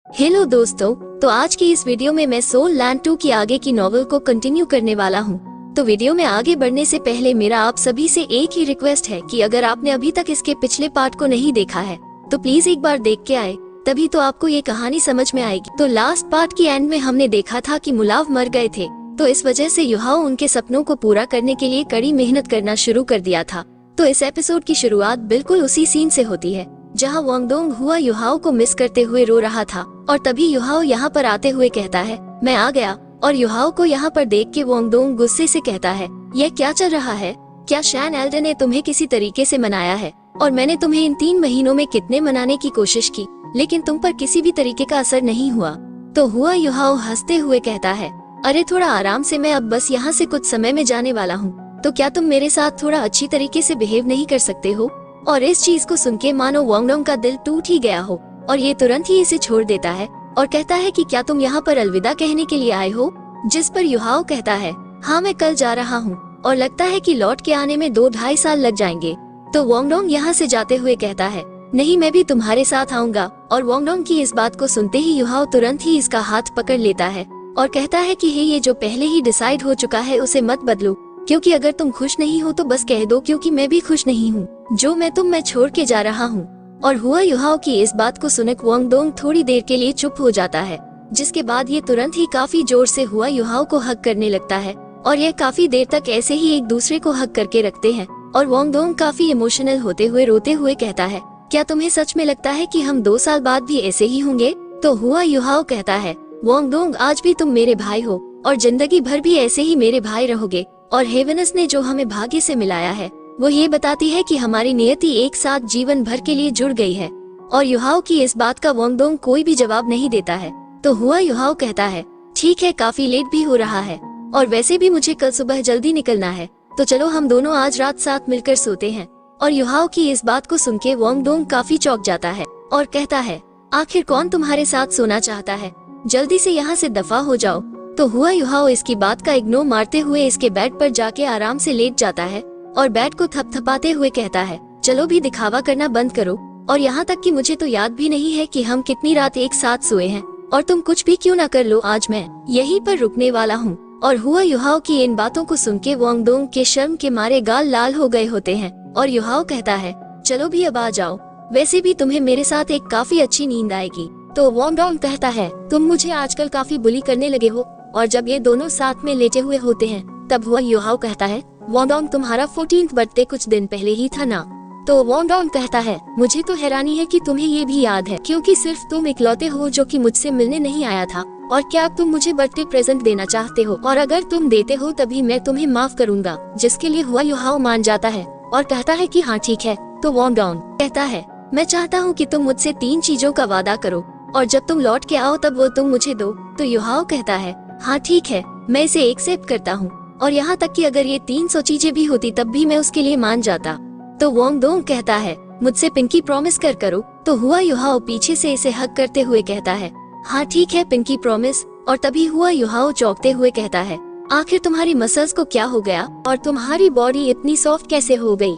Hello दोस्तों, तो आज की इस वीडियो में मैं सोल लैंड 2 की आगे की नॉवेल को कंटिन्यू करने वाला हूँ। तो वीडियो में आगे बढ़ने से पहले मेरा आप सभी से एक ही रिक्वेस्ट है कि अगर आपने अभी तक इसके पिछले पार्ट को नहीं देखा है तो प्लीज एक बार देख के आए, तभी तो आपको ये कहानी समझ में आएगी। तो लास्ट पार्ट की एंड में हमने देखा था कि मुलाव मर गए थे, तो इस वजह से युहाओ उनके सपनों को पूरा करने के लिए कड़ी मेहनत करना शुरू कर दिया था। तो इस एपिसोड की शुरुआत बिल्कुल उसी सीन से होती है जहां वांगडोंग हुआ युहाओ को मिस करते हुए रो रहा था, और तभी युहाओ यहाँ पर आते हुए कहता है, मैं आ गया। और युहाओ को यहाँ पर देख के वांगडोंग गुस्से से कहता है, यह क्या चल रहा है? क्या शैन एल्डर ने तुम्हें किसी तरीके से मनाया है? और मैंने तुम्हें इन 3 महीनों में कितने मनाने की कोशिश की, लेकिन तुम पर किसी भी तरीके का असर नहीं हुआ। तो हुआ युहाओ हंसते हुए कहता है, अरे थोड़ा आराम से, मैं अब बस यहाँ से कुछ समय में जाने वाला हूँ, तो क्या तुम मेरे साथ थोड़ा अच्छी तरीके से बिहेव नहीं कर सकते हो? और इस चीज को सुन के मानो वांगडोंग का दिल टूट ही गया हो, और ये तुरंत ही इसे छोड़ देता है और कहता है कि क्या तुम यहाँ पर अलविदा कहने के लिए आए हो? जिस पर युहाओ कहता है, हाँ मैं कल जा रहा हूँ और लगता है कि लौट के आने में 2-2.5 साल लग जाएंगे। तो वांगडोंग यहाँ से जाते हुए कहता है, नहीं मैं भी तुम्हारे साथ आऊंगा। और वांगडोंग की इस बात को सुनते ही युहाओ तुरंत ही इसका हाथ पकड़ लेता है और कहता है कि ये जो पहले ही डिसाइड हो चुका है उसे मत बदलो, क्योंकि अगर तुम खुश नहीं हो तो बस कह दो, क्योंकि मैं भी खुश नहीं हूँ। जो मैं छोड़ के जा रहा हूँ। और हुआ युहाओ की इस बात को सुनकर वांगडोंग थोड़ी देर के लिए चुप हो जाता है, जिसके बाद ये तुरंत ही काफी जोर से हुआ युहाओ को हग करने लगता है, और यह काफी देर तक ऐसे ही एक दूसरे को हग करके रखते हैं। और वांगडोंग काफी इमोशनल होते हुए रोते हुए कहता है, क्या तुम्हें सच में लगता है कि हम 2 साल बाद भी ऐसे ही होंगे? तो हुआ युहाओ कहता है, वांगडोंग आज भी तुम मेरे भाई हो और जिंदगी भर भी ऐसे ही मेरे भाई रहोगे। और हेवेनस ने जो हमें भाग्य से मिलाया है वो ये बताती है कि हमारी नियति एक साथ जीवन भर के लिए जुड़ गई है। और युहाओ की इस बात का वांगडोंग कोई भी जवाब नहीं देता है। तो हुआ युहाओ कहता है, ठीक है, काफी लेट भी हो रहा है और वैसे भी मुझे कल सुबह जल्दी निकलना है, तो चलो हम दोनों आज रात साथ मिलकर सोते हैं। और युहाओ की इस बात को सुन के वांगडोंग काफी चौंक जाता है और कहता है, आखिर कौन तुम्हारे साथ सोना चाहता है? जल्दी से यहाँ से दफा हो जाओ। तो हुआ युहाओ इसकी बात का इग्नोर मारते हुए इसके बेड पर जाके आराम से लेट जाता है और बेड को थपथपाते हुए कहता है, चलो भी दिखावा करना बंद करो, और यहाँ तक कि मुझे तो याद भी नहीं है कि हम कितनी रात एक साथ सोए हैं, और तुम कुछ भी क्यों ना कर लो, आज मैं यहीं पर रुकने वाला हूँ। और हुआ युहाओ की इन बातों को सुन के वांगडोंग के शर्म के मारे गाल लाल हो गए होते हैं। और युहाओ कहता है, चलो भी अब आ जाओ, वैसे भी तुम्हें मेरे साथ एक काफी अच्छी नींद आएगी। तो वांगडोंग कहता है, तुम मुझे आजकल काफी बुली करने लगे हो। और जब ये दोनों साथ में लेटे हुए होते हैं तब हुआ युहाओ कहता है, वांगडोंग तुम्हारा 14th बर्थडे कुछ दिन पहले ही था ना? तो वांगडोंग कहता है, मुझे तो हैरानी है कि तुम्हें ये भी याद है, क्योंकि सिर्फ तुम इकलौते हो जो कि मुझसे मिलने नहीं आया था। और क्या तुम मुझे बर्थडे प्रेजेंट देना चाहते हो? और अगर तुम देते हो तभी मैं तुम्हें माफ करूंगा। जिसके लिए हुआ युहाओ मान जाता है और कहता है कि हाँ ठीक है। तो वांगडोंग कहता है, मैं चाहता हूँ कि तुम मुझसे 3 चीजों का वादा करो और जब तुम लौट के आओ तब वो तुम मुझे दो। तो युहाओ कहता है, हाँ ठीक है, मैं इसे एक्सेप्ट करता हूँ, और यहाँ तक कि अगर ये 300 चीजें भी होती तब भी मैं उसके लिए मान जाता। तो वांगडोंग कहता है, मुझसे पिंकी प्रॉमिस करो। तो हुआ युहाओ पीछे से इसे हग करते हुए कहता है, हाँ ठीक है पिंकी प्रॉमिस। और तभी हुआ युहाओ चौंकते हुए कहता है, आखिर तुम्हारी मसल्स को क्या हो गया और तुम्हारी बॉडी इतनी सॉफ्ट कैसे हो गई?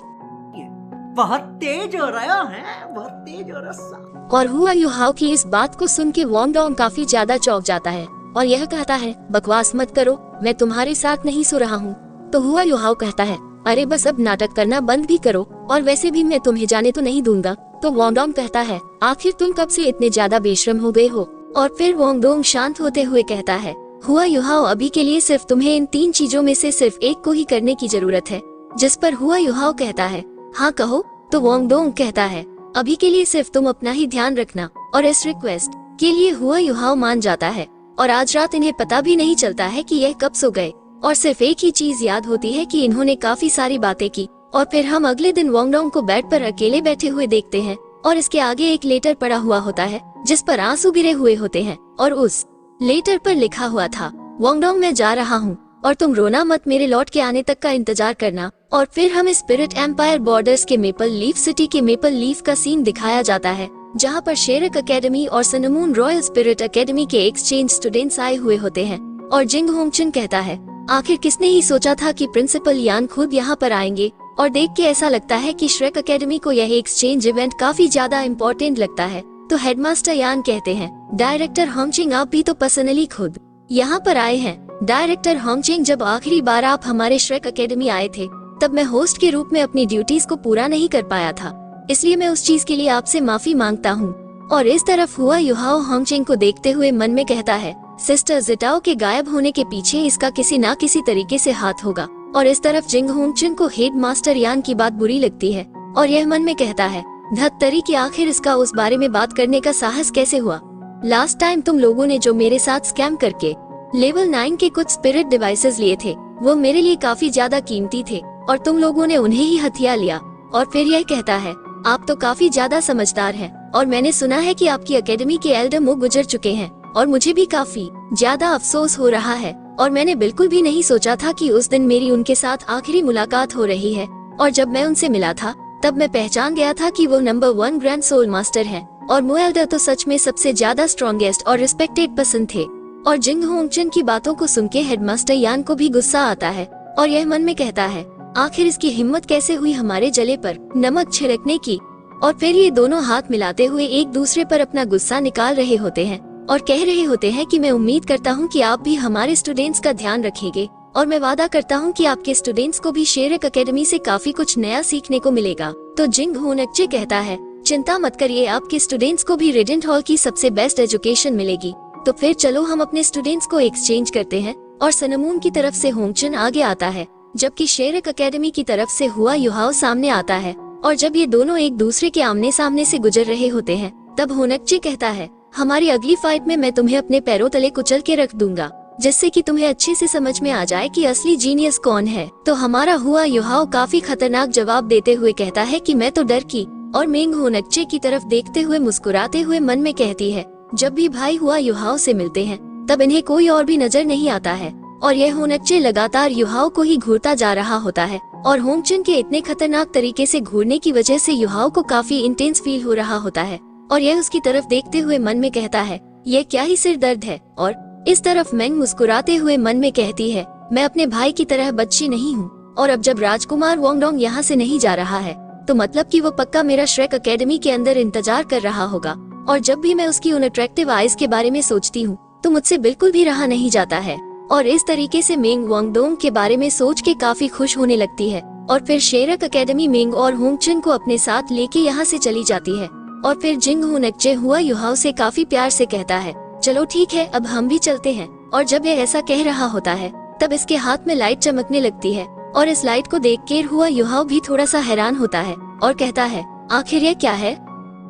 बहुत तेज हो रहा है, बहुत तेज हो रहा। और हुआ युहाओ की इस बात को सुन के वांगडोंग काफी ज्यादा चौंक जाता है और यह कहता है, बकवास मत करो, मैं तुम्हारे साथ नहीं सो रहा हूँ। तो हुआ युहाओ कहता है, अरे बस अब नाटक करना बंद भी करो, और वैसे भी मैं तुम्हें जाने तो नहीं दूंगा। तो वांगडोंग कहता है, आखिर तुम कब से इतने ज्यादा बेशर्म हो गए हो? और फिर वांगडोंग शांत होते हुए कहता है, हुआ युहाओ अभी के लिए सिर्फ तुम्हें इन 3 चीजों में से सिर्फ एक को ही करने की जरूरत है। जिस पर हुआ युहाओ कहता है, हाँ कहो। तो वांगडोंग कहता है, अभी के लिए सिर्फ तुम अपना ही ध्यान रखना। और इस रिक्वेस्ट के लिए हुआ युहाओ मान जाता है, और आज रात इन्हें पता भी नहीं चलता है कि यह कब सो गए, और सिर्फ एक ही चीज याद होती है कि इन्होंने काफी सारी बातें की। और फिर हम अगले दिन वांगडोंग को बेड पर अकेले बैठे हुए देखते हैं, और इसके आगे एक लेटर पड़ा हुआ होता है जिस पर आंसू गिरे हुए होते हैं, और उस लेटर पर लिखा हुआ था, वांगडोंग मैं जा रहा हूँ और तुम रोना मत, मेरे लौट के आने तक का इंतजार करना। और फिर हमें स्पिरिट एम्पायर बॉर्डर्स के मेपल लीफ सिटी के मेपल लीफ का सीन दिखाया जाता है, जहाँ पर शेरक एकेडमी और सनमून रॉयल स्पिरिट एकेडमी के एक्सचेंज स्टूडेंट्स आए हुए होते हैं। और जिंग होंगचुन कहता है, आखिर किसने ही सोचा था कि प्रिंसिपल यान खुद यहाँ पर आएंगे। और देख के ऐसा लगता है कि श्रेक एकेडमी को यह एक्सचेंज इवेंट काफी ज्यादा इम्पोर्टेंट लगता है। तो हेडमास्टर यान कहते हैं, डायरेक्टर होंगचिंग आप भी तो पर्सनली खुद यहाँ पर आए हैं। डायरेक्टर होंगचिंग, जब आखिरी बार आप हमारे श्रेक एकेडमी आए थे तब मैं होस्ट के रूप में अपनी ड्यूटीज को पूरा नहीं कर पाया था, इसलिए मैं उस चीज के लिए आपसे माफी मांगता हूँ। और इस तरफ हुआ युहाओ होंगचिंग को देखते हुए मन में कहता है, सिस्टर जिटाओ के गायब होने के पीछे इसका किसी ना किसी तरीके से हाथ होगा। और इस तरफ जिंग होंगचिन को हेड मास्टर यान की बात बुरी लगती है और यह मन में कहता है, धत्तरी की आखिर इसका उस बारे में बात करने का साहस कैसे हुआ। लास्ट टाइम तुम लोगों ने जो मेरे साथ स्कैम करके लेवल 9 के कुछ स्पिरिट डिवाइसेस लिए थे वो मेरे लिए काफी ज्यादा कीमती थे और तुम लोगों ने उन्हें ही हथिया लिया। और फिर यह कहता है, आप तो काफी ज्यादा समझदार हैं और मैंने सुना है कि आपकी एकेडमी के एल्डर मुँह गुजर चुके हैं और मुझे भी काफी ज्यादा अफसोस हो रहा है। और मैंने बिल्कुल भी नहीं सोचा था कि उस दिन मेरी उनके साथ आखिरी मुलाकात हो रही है। और जब मैं उनसे मिला था तब मैं पहचान गया था कि वो नंबर 1 ग्रैंड सोल मास्टर हैं और मुएल्डर तो सच में सबसे ज्यादा स्ट्रॉन्गेस्ट और रिस्पेक्टेड पर्सन थे। और जिंग होंगचिन की बातों को सुन के हेडमास्टर यान को भी गुस्सा आता है और यह मन में कहता है, आखिर इसकी हिम्मत कैसे हुई हमारे जले पर नमक छिड़कने की। और फिर ये दोनों हाथ मिलाते हुए एक दूसरे पर अपना गुस्सा निकाल रहे होते हैं और कह रहे होते हैं कि मैं उम्मीद करता हूँ कि आप भी हमारे स्टूडेंट्स का ध्यान रखेंगे और मैं वादा करता हूँ कि आपके स्टूडेंट्स को भी शेरक एकेडमी से काफी कुछ नया सीखने को मिलेगा। तो जिंग होनकचे कहता है, चिंता मत करिए, आपके स्टूडेंट्स को भी रेडिएंट हॉल की सबसे बेस्ट एजुकेशन मिलेगी। तो फिर चलो हम अपने स्टूडेंट्स को एक्सचेंज करते हैं। और सनमून की तरफ से होंगचिन आगे आता है जबकि शेरक एकेडमी की तरफ से हुआ युहाओ सामने आता है। और जब ये दोनों एक दूसरे के आमने सामने से गुजर रहे होते हैं तब होनकचे कहता है, हमारी अगली फाइट में मैं तुम्हें अपने पैरों तले कुचल के रख दूंगा जिससे कि तुम्हें अच्छे से समझ में आ जाए कि असली जीनियस कौन है। तो हमारा हुआ युहाओ काफी खतरनाक जवाब देते हुए कहता है कि मैं तो डर की। और मेंग होनकचे की तरफ देखते हुए मुस्कुराते हुए मन में कहती है, जब भी भाई हुआ युहाओ से मिलते हैं तब इन्हें कोई और भी नजर नहीं आता है। और यह होनकचे लगातार युहाओ को ही घूरता जा रहा होता है और होंगचिन के इतने खतरनाक तरीके से घूरने की वजह से युहाओ को काफी इंटेंस फील हो रहा होता है। और यह उसकी तरफ देखते हुए मन में कहता है, यह क्या ही सिर दर्द है। और इस तरफ मेंग मुस्कुराते हुए मन में कहती है, मैं अपने भाई की तरह बच्ची नहीं हूँ और अब जब राजकुमार वोंगडोंग यहाँ से नहीं जा रहा है तो मतलब कि वो पक्का मेरा श्रेक एकेडमी के अंदर इंतजार कर रहा होगा। और जब भी मैं उसकी उन अट्रैक्टिव आईज के बारे में सोचती हूँ तो मुझसे बिल्कुल भी रहा नहीं जाता है। और इस तरीके से मेंग वोंगडोंग के बारे में सोच के काफी खुश होने लगती है। और फिर शेरक एकेडमी मेंग और होंगचिन को अपने साथ लेके यहाँ से चली जाती है। और फिर जिंग होनकचे हुआ युहाओ से काफी प्यार से कहता है, चलो ठीक है अब हम भी चलते हैं। और जब यह ऐसा कह रहा होता है तब इसके हाथ में लाइट चमकने लगती है और इस लाइट को देख के हुआ युहाओ भी थोड़ा सा हैरान होता है और कहता है, आखिर यह क्या है।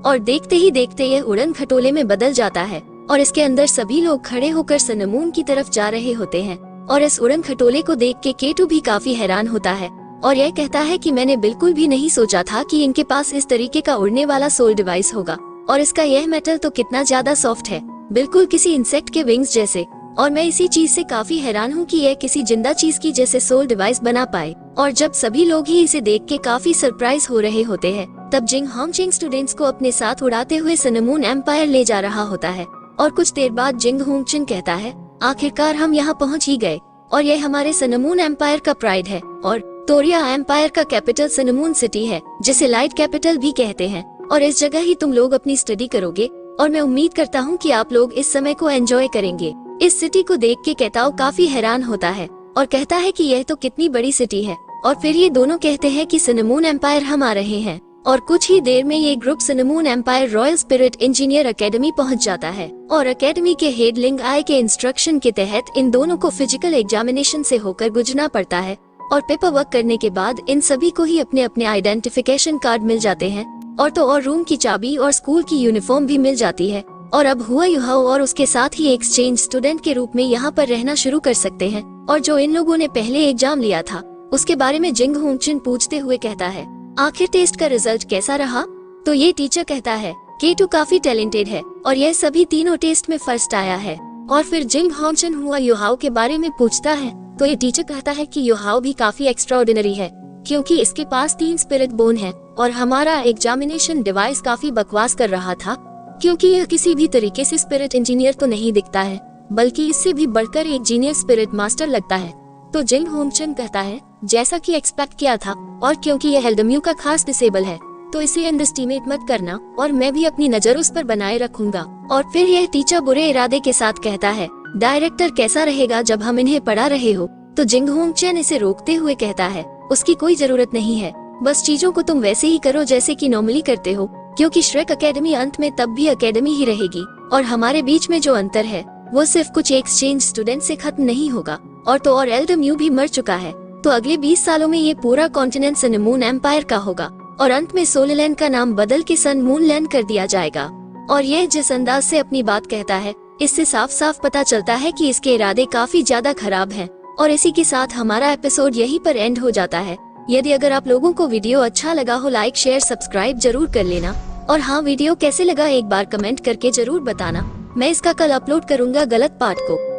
और देखते ही देखते यह उड़न खटोले में बदल जाता है और इसके अंदर सभी लोग खड़े होकर सनमून की तरफ जा रहे होते हैं। और इस उड़न खटोले को देख के केटू भी काफी हैरान होता है और यह कहता है कि मैंने बिल्कुल भी नहीं सोचा था कि इनके पास इस तरीके का उड़ने वाला सोल डिवाइस होगा। और इसका यह मेटल तो कितना ज्यादा सॉफ्ट है, बिल्कुल किसी इंसेक्ट के विंग्स जैसे। और मैं इसी चीज से काफी हैरान हूँ कि यह किसी जिंदा चीज की जैसे सोल डिवाइस बना पाए। और जब सभी लोग ही इसे देख के काफी सरप्राइज हो रहे होते हैं तब जिंग होंगचिन स्टूडेंट्स को अपने साथ उड़ाते हुए सनमून एम्पायर ले जा रहा होता है। और कुछ देर बाद जिंग होंगचिन कहता है, आखिरकार हम यहाँ पहुँच ही गए और यह हमारे सनमून एम्पायर का प्राइड है। और तोरिया एम्पायर का कैपिटल सनमून सिटी है जिसे लाइट कैपिटल भी कहते हैं। और इस जगह ही तुम लोग अपनी स्टडी करोगे और मैं उम्मीद करता हूँ कि आप लोग इस समय को एंजॉय करेंगे। इस सिटी को देख के केताओ काफी हैरान होता है और कहता है कि यह तो कितनी बड़ी सिटी है। और फिर ये दोनों कहते हैं कि सनमून एम्पायर हम आ रहे हैं। और कुछ ही देर में ये group Sunmoon Empire Royal Spirit Engineer Academy पहुंच जाता है। और एकेडमी के हेड लिंग आई के इंस्ट्रक्शन के तहत इन दोनों को फिजिकल एग्जामिनेशन से होकर गुजरना पड़ता है। और पेपर वर्क करने के बाद इन सभी को ही अपने अपने आइडेंटिफिकेशन कार्ड मिल जाते हैं और तो और रूम की चाबी और स्कूल की यूनिफॉर्म भी मिल जाती है। और अब हुआ युहाओ और उसके साथ ही एक्सचेंज स्टूडेंट के रूप में यहाँ पर रहना शुरू कर सकते हैं। और जो इन लोगों ने पहले एग्जाम लिया था उसके बारे में जिंग होंगचिन पूछते हुए कहता है, आखिर टेस्ट का रिजल्ट कैसा रहा। तो ये टीचर कहता है, केटू काफी टैलेंटेड है और यह सभी तीनों टेस्ट में फर्स्ट आया है। और फिर जिंग होंगचिन हुआ युहाओ के बारे में पूछता है तो ये टीचर कहता है कि युहाओ भी काफी एक्स्ट्राऑर्डिनरी है क्योंकि इसके पास 3 स्पिरिट बोन है। और हमारा एग्जामिनेशन डिवाइस काफी बकवास कर रहा था क्योंकि यह किसी भी तरीके से स्पिरिट इंजीनियर तो नहीं दिखता है बल्कि इससे भी बढ़कर एक जीनियर स्पिरिट मास्टर लगता है। तो जिंग होंगचिन कहता है, जैसा कि एक्सपेक्ट किया था और क्योंकि यह एल्डम्यू का खास डिसेबल है तो इसे अंडरएस्टिमेट मत करना और मैं भी अपनी नजर उस पर बनाए रखूंगा। और फिर यह टीचर बुरे इरादे के साथ कहता है, डायरेक्टर कैसा रहेगा जब हम इन्हें पढ़ा रहे हो। तो जिंग होंग चैन इसे रोकते हुए कहता है, उसकी कोई जरूरत नहीं है, बस चीजों को तुम वैसे ही करो जैसे कि नॉर्मली करते हो, क्योंकि श्रेक एकेडमी अंत में तब भी एकेडमी ही रहेगी और हमारे बीच में जो अंतर है वो सिर्फ कुछ एक्सचेंज स्टूडेंट से खत्म नहीं होगा। और तो और एल्डर म्यू भी मर चुका है, तो अगले 20 सालों में ये पूरा कॉन्टिनेंट सन मून एम्पायर का होगा और अंत में सोलर लैंड का नाम बदल के सन मून लैंड कर दिया जाएगा। और यह जिस अंदाज से अपनी बात कहता है, इससे साफ साफ पता चलता है कि इसके इरादे काफी ज्यादा खराब हैं। और इसी के साथ हमारा एपिसोड यहीं पर एंड हो जाता है। यदि अगर आप लोगों को वीडियो अच्छा लगा हो, लाइक शेयर सब्सक्राइब जरूर कर लेना। और हाँ, वीडियो कैसे लगा एक बार कमेंट करके जरूर बताना। मैं इसका कल अपलोड करूंगा गलत पार्ट को।